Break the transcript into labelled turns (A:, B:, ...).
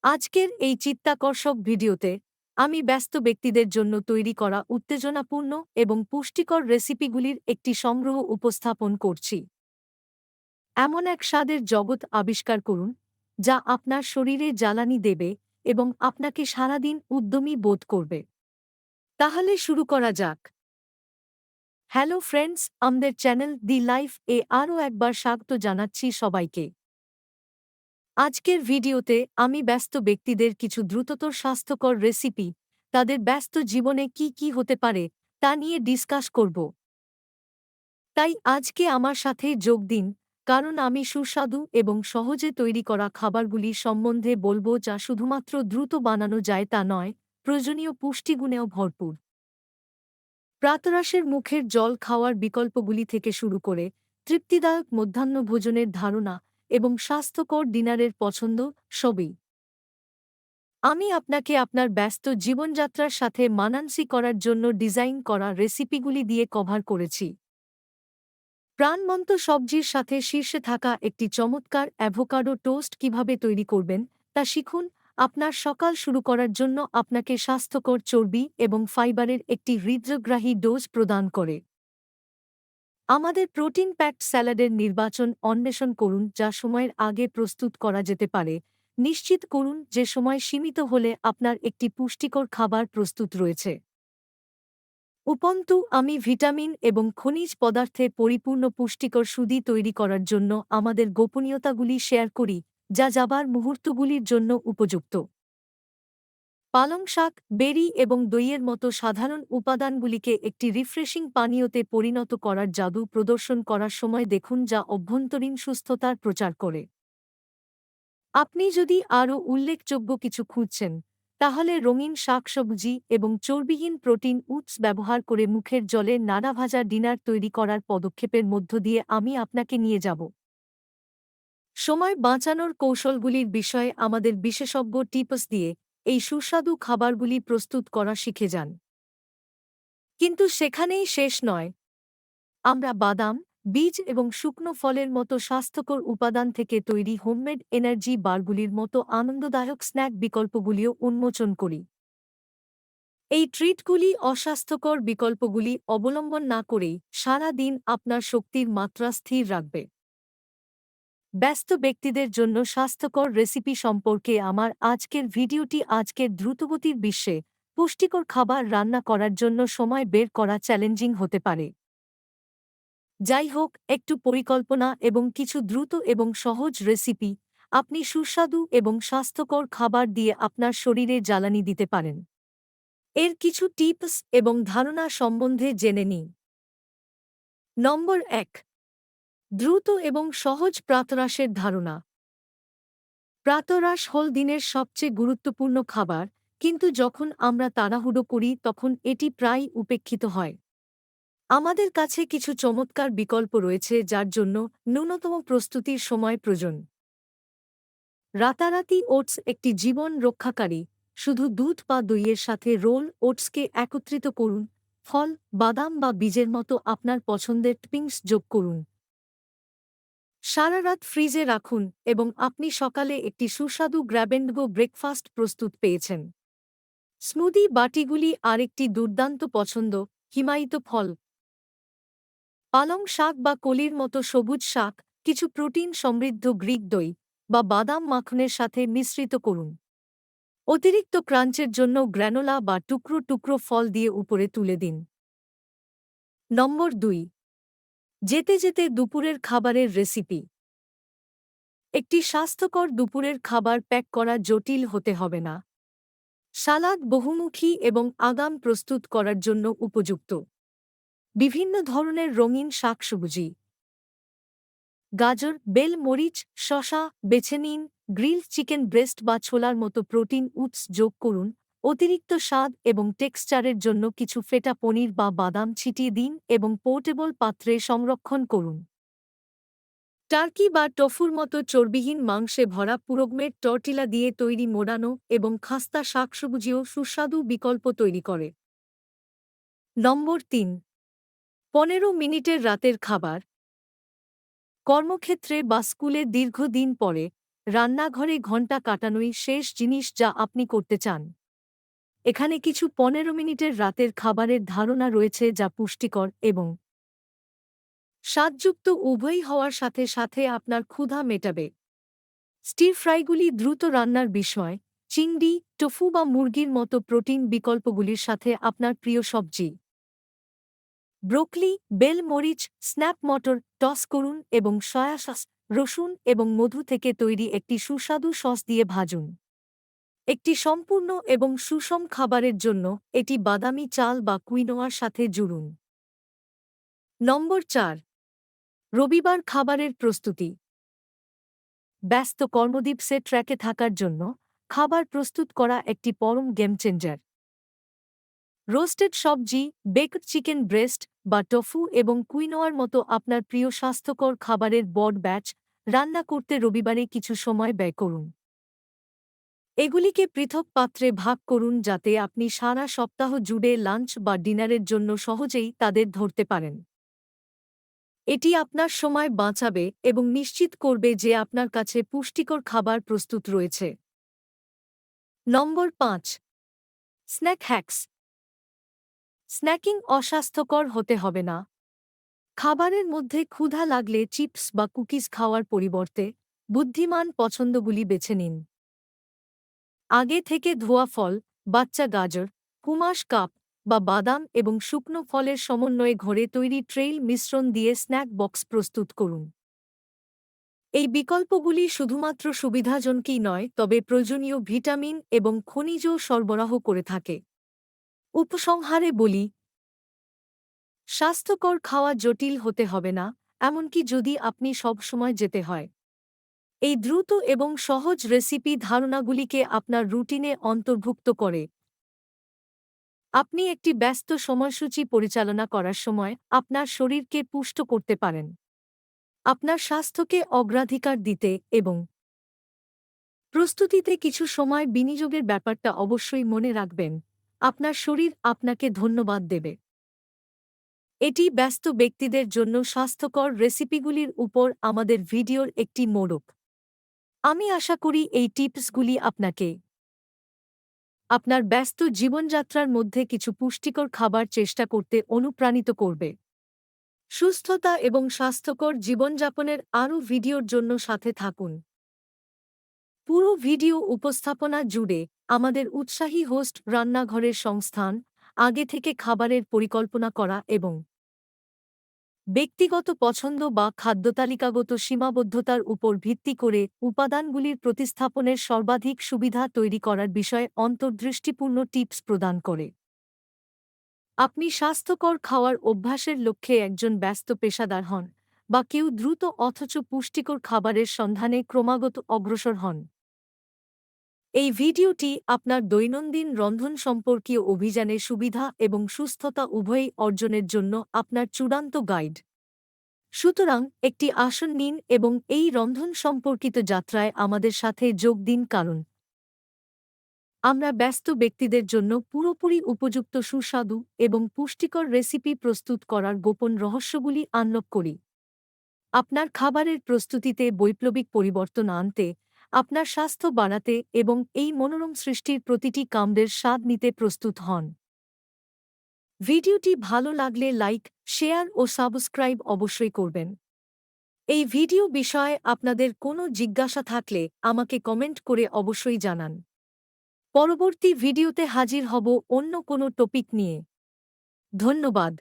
A: আজকের এই চিত্তাকর্ষক ভিডিওতে আমি ব্যস্ত ব্যক্তিদের জন্য তৈরি করা উত্তেজনাপূর্ণ এবং পুষ্টিকর রেসিপিগুলির একটি সংগ্রহ উপস্থাপন করছি। এমন এক স্বাদের জগৎ আবিষ্কার করুন যা আপনার শরীরে জ্বালানি দেবে এবং আপনাকে সারাদিন উদ্যমী বোধ করবে। তাহলে শুরু করা যাক। হ্যালো ফ্রেন্ডস, আমাদের চ্যানেল দি লাইফ এ আরও একবার স্বাগত জানাচ্ছি সবাইকে। আজকের ভিডিওতে আমি ব্যস্ত ব্যক্তিদের কিছু দ্রুততর স্বাস্থ্যকর রেসিপি তাদের ব্যস্ত জীবনে কি কি হতে পারে তা নিয়ে ডিসকাস করব। তাই আজকে আমার সাথে যোগ দিন, কারণ আমি সুস্বাদু এবং সহজে তৈরি করা খাবারগুলি সম্বন্ধে বলবো যা শুধুমাত্র দ্রুত বানানো যায় তা নয়, প্রয়োজনীয় পুষ্টিগুণেও ভরপুর। প্রাতরাশের মুখের জল খাওয়ার বিকল্পগুলি থেকে শুরু করে তৃপ্তিদায়ক মধ্যাহ্নভোজনের ধারণা এবং স্বাস্থ্যকর ডিনারের পছন্দ সবই আমি আপনাকে আপনার ব্যস্ত জীবনযাত্রার সাথে মানানসই করার জন্য ডিজাইন করা রেসিপিগুলি দিয়ে কভার করেছি। প্রাণবন্ত সবজির সাথে শীর্ষে থাকা একটি চমৎকার অ্যাভোকাডো টোস্ট কিভাবে তৈরি করবেন তা শিখুন। আপনার সকাল শুরু করার জন্য আপনাকে স্বাস্থ্যকর চর্বি এবং ফাইবারের একটি হৃদয়গ্রাহী ডোজ প্রদান করে। আমাদের প্রোটিন প্যাকড স্যালাডের নির্বাচন অন্বেষণ করুন যা সময়ের আগে প্রস্তুত করা যেতে পারে। নিশ্চিত করুন যে সময় সীমিত হলে আপনার একটি পুষ্টিকর খাবার প্রস্তুত রয়েছে। উপন্তু আমি ভিটামিন এবং খনিজ পদার্থে পরিপূর্ণ পুষ্টিকর সুদি তৈরি করার জন্য আমাদের গোপনীয়তাগুলি শেয়ার করি যা যাবার মুহূর্তগুলির জন্য উপযুক্ত। পালং শাক, বেরি এবং দইয়ের মতো সাধারণ উপাদানগুলিকে একটি রিফ্রেশিং পানীয়তে পরিণত করার জাদু প্রদর্শন করার সময় দেখুন যা অভ্যন্তরীণ সুস্থতার প্রচার করে। আপনি যদি আরও উল্লেখযোগ্য কিছু খুঁজছেন, তাহলে রঙিন শাকসবজি এবং চর্বিহীন প্রোটিন উৎস ব্যবহার করে মুখের জলে নাড়া ভাজা ডিনার তৈরি করার পদক্ষেপের মধ্য দিয়ে আমি আপনাকে নিয়ে যাব। সময় বাঁচানোর কৌশলগুলির বিষয়ে আমাদের বিশেষজ্ঞ টিপস দিয়ে এই সুস্বাদু খাবারগুলি প্রস্তুত করা শিখে যান। কিন্তু সেখানেই শেষ নয়। আমরা বাদাম, বীজ এবং শুকনো ফলের মতো স্বাস্থ্যকর উপাদান থেকে তৈরি হোমমেড এনার্জি বারগুলির মতো আনন্দদায়ক স্ন্যাক বিকল্পগুলিও উন্মোচন করি। এই ট্রিটগুলি অস্বাস্থ্যকর বিকল্পগুলি অবলম্বন না করেই সারা দিন আপনার শক্তির মাত্রা স্থির রাখবে। ব্যস্ত ব্যক্তিদের জন্য স্বাস্থ্যকর রেসিপি সম্পর্কে আমার আজকের ভিডিওটি আজকের দ্রুতগতির বিশ্বে পুষ্টিকর খাবার রান্না করার জন্য সময় বের করা চ্যালেঞ্জিং হতে পারে। যাই হোক, একটু পরিকল্পনা এবং কিছু দ্রুত এবং সহজ রেসিপি আপনি সুস্বাদু এবং স্বাস্থ্যকর খাবার দিয়ে আপনার শরীরে জ্বালানি দিতে পারেন। এর কিছু টিপস এবং ধারণা সম্বন্ধে জেনে নিন। নম্বর ১, দ্রুত এবং সহজ প্রাতরাশের ধারণা। প্রাতরাশ হল দিনের সবচেয়ে গুরুত্বপূর্ণ খাবার, কিন্তু যখন আমরা তাড়াহুড়ো করি তখন এটি প্রায় উপেক্ষিত হয়। আমাদের কাছে কিছু চমৎকার বিকল্প রয়েছে যার জন্য ন্যূনতম প্রস্তুতির সময় প্রয়োজন। রাতারাতি ওটস একটি জীবন রক্ষাকারী। শুধু দুধ বা দইয়ের সাথে রোল ওটসকে একত্রিত করুন, ফল, বাদাম বা বীজের মতো আপনার পছন্দের টপিংস যোগ করুন। সারা রাত ফ্রিজে রাখুন এবং আপনি সকালে একটি সুস্বাদু গ্র্যাব অ্যান্ড গো ব্রেকফাস্ট প্রস্তুত পেয়েছেন। স্মুদি বাটিগুলি আরেকটি দুর্দান্ত পছন্দ। হিমায়িত ফল, পালং শাক বা কলির মতো সবুজ শাক কিছু প্রোটিন সমৃদ্ধ গ্রিক দই বা বাদাম মাখনের সাথে মিশ্রিত করুন। অতিরিক্ত ক্রাঞ্চের জন্য গ্র্যানোলা বা টুকরো টুকরো ফল দিয়ে উপরে তুলে দিন। নম্বর ২, যেতে যেতে দুপুরের খাবারের রেসিপি। একটি স্বাস্থ্যকর দুপুরের খাবার প্যাক করা জটিল হতে হবে না। সালাদ বহুমুখী এবং আগাম প্রস্তুত করার জন্য উপযুক্ত। বিভিন্ন ধরনের রঙিন শাকসবজি, গাজর, বেল, মরিচ, শসা বেছে নিন। গ্রিলড চিকেন ব্রেস্ট বা ছোলার মতো প্রোটিন উৎস যোগ করুন। অতিরিক্ত স্বাদ এবং টেক্সচারের জন্য কিছু ফেটা পনির বা বাদাম ছিটিয়ে দিন এবং পোর্টেবল পাত্রে সংরক্ষণ করুন। টার্কি বা টফুর মতো চর্বিহীন মাংসে ভরা পুরোগমেট টর্টিলা দিয়ে তৈরি মোড়ানো এবং খাস্তা শাকসবজিও সুস্বাদু বিকল্প তৈরি করে। নম্বর ৩, ১৫ মিনিটের রাতের খাবার। কর্মক্ষেত্রে বা স্কুলে দীর্ঘদিন পরে রান্নাঘরে ঘণ্টা কাটানোই শেষ জিনিস যা আপনি করতে চান। এখানে কিছু 15 মিনিটের রাতের খাবারের ধারণা রয়েছে যা পুষ্টিকর এবং স্বাদযুক্ত উভয়ই হওয়ার সাথে সাথে আপনার ক্ষুধা মেটাবে। স্টির ফ্রাইগুলি দ্রুত রান্নার বিষয়, চিংড়ি, টোফু বা মুরগির মতো প্রোটিন বিকল্পগুলির সাথে আপনার প্রিয় সবজি। ব্রোকলি, বেল মরিচ, স্ন্যাপ মটর টস করুন এবং সয়া সস, রসুন এবং মধু থেকে তৈরি একটি সুস্বাদু সস দিয়ে ভাজুন। একটি সম্পূর্ণ এবং সুষম খাবারের জন্য এটি বাদামি চাল বা কুইনোয়ার সাথে জুড়ুন। নম্বর 4। রবিবার খাবারের প্রস্তুতি। ব্যস্ত কর্মদিবসে ট্র্যাকে থাকার জন্য খাবার প্রস্তুত করা একটি পরম গেম চেঞ্জার। রোস্টেড সবজি, বেকড চিকেন ব্রেস্ট বা টফু এবং কুইনোয়ার মতো আপনার প্রিয় স্বাস্থ্যকর খাবারের বড় ব্যাচ রান্না করতে রবিবারে কিছু সময় ব্যয় করুন। এগুলিকে পৃথক পাত্রে ভাগ করুন যাতে আপনি সারা সপ্তাহ জুড়ে লাঞ্চ বা ডিনারের জন্য সহজেই তাদের ধরতে পারেন। এটি আপনার সময় বাঁচাবে এবং নিশ্চিত করবে যে আপনার কাছে পুষ্টিকর খাবার প্রস্তুত রয়েছে। নম্বর 5। Snack hacks. স্ন্যাকিং অস্বাস্থ্যকর হতে হবে না। খাবারের মধ্যে ক্ষুধা লাগলে চিপস বা কুকিজ খাওয়ার পরিবর্তে বুদ্ধিমান পছন্দগুলি বেছে নিন। আগে থেকে ধোয়া ফল, বাচ্চা গাজর, কুমাশ কাপ বা বাদাম এবং শুকনো ফলের সমন্বয়ে ঘরে তৈরি ট্রেইল মিশ্রণ দিয়ে স্ন্যাক বক্স প্রস্তুত করুন। এই বিকল্পগুলি শুধুমাত্র সুবিধাজনকই নয় তবে প্রয়োজনীয় ভিটামিন এবং খনিজও সরবরাহ করে থাকে। উপসংহারে বলি, স্বাস্থ্যকর খাওয়া জটিল হতে হবে না, এমনকি যদি আপনি সবসময় যেতে হয়। এই দ্রুত এবং সহজ রেসিপি ধারণাগুলিকে আপনার রুটিনে অন্তর্ভুক্ত করে আপনি একটি ব্যস্ত সময়সূচি পরিচালনা করার সময় আপনার শরীরকে পুষ্ট করতে পারেন। আপনার স্বাস্থ্যকে অগ্রাধিকার দিতে এবং প্রস্তুতিতে কিছু সময় বিনিয়োগের ব্যাপারটা অবশ্যই মনে রাখবেন। আপনার শরীর আপনাকে ধন্যবাদ দেবে। এটি ব্যস্ত ব্যক্তিদের জন্য স্বাস্থ্যকর রেসিপিগুলির উপর আমাদের ভিডিওর একটি মোড়ক। আমি আশা করি এই টিপসগুলি আপনাকে আপনার ব্যস্ত জীবনযাত্রার মধ্যে কিছু পুষ্টিকর খাবার চেষ্টা করতে অনুপ্রাণিত করবে। সুস্থতা এবং স্বাস্থ্যকর জীবনযাপনের আরও ভিডিওর জন্য সাথে থাকুন। পুরো ভিডিও উপস্থাপনা জুড়ে আমাদের উৎসাহী হোস্ট রান্নাঘরের সংস্থান, আগে থেকে খাবারের পরিকল্পনা করা এবং ব্যক্তিগত পছন্দ বা খাদ্যতালিকাগত সীমাবদ্ধতার উপর ভিত্তি করে উপাদানগুলির প্রতিস্থাপনের সর্বাধিক সুবিধা তৈরি করার বিষয়ে অন্তর্দৃষ্টিপূর্ণ টিপস প্রদান করে। আপনি স্বাস্থ্যকর খাওয়ার অভ্যাসের লক্ষ্যে একজন ব্যস্ত পেশাদার হন বা কেউ দ্রুত অথচ পুষ্টিকর খাবারের সন্ধানে ক্রমাগত অগ্রসর হন। এই ভিডিওটি আপনার দৈনন্দিন রন্ধন সম্পর্কীয় অভিযানের সুবিধা এবং সুস্থতা উভয়ই অর্জনের জন্য আপনার চূড়ান্ত গাইড। সুতরাং একটি আসন নিন এবং এই রন্ধন সম্পর্কিত যাত্রায় আমাদের সাথে যোগ দিন, কারণ আমরা ব্যস্ত ব্যক্তিদের জন্য পুরোপুরি উপযুক্ত সুস্বাদু এবং পুষ্টিকর রেসিপি প্রস্তুত করার গোপন রহস্যগুলি আনলক করি। আপনার খাবারের প্রস্তুতিতে বৈপ্লবিক পরিবর্তন আনতে, আপনার স্বাস্থ্য বাড়াতে এবং এই মনোরম সৃষ্টির প্রতিটি কামড়ের স্বাদ নিতে প্রস্তুত হন। ভিডিওটি ভালো লাগলে লাইক, শেয়ার ও সাবস্ক্রাইব অবশ্যই করবেন। এই ভিডিও বিষয়ে আপনাদের কোনো জিজ্ঞাসা থাকলে আমাকে কমেন্ট করে অবশ্যই জানান। পরবর্তী ভিডিওতে হাজির হব অন্য কোনো টপিক নিয়ে। ধন্যবাদ।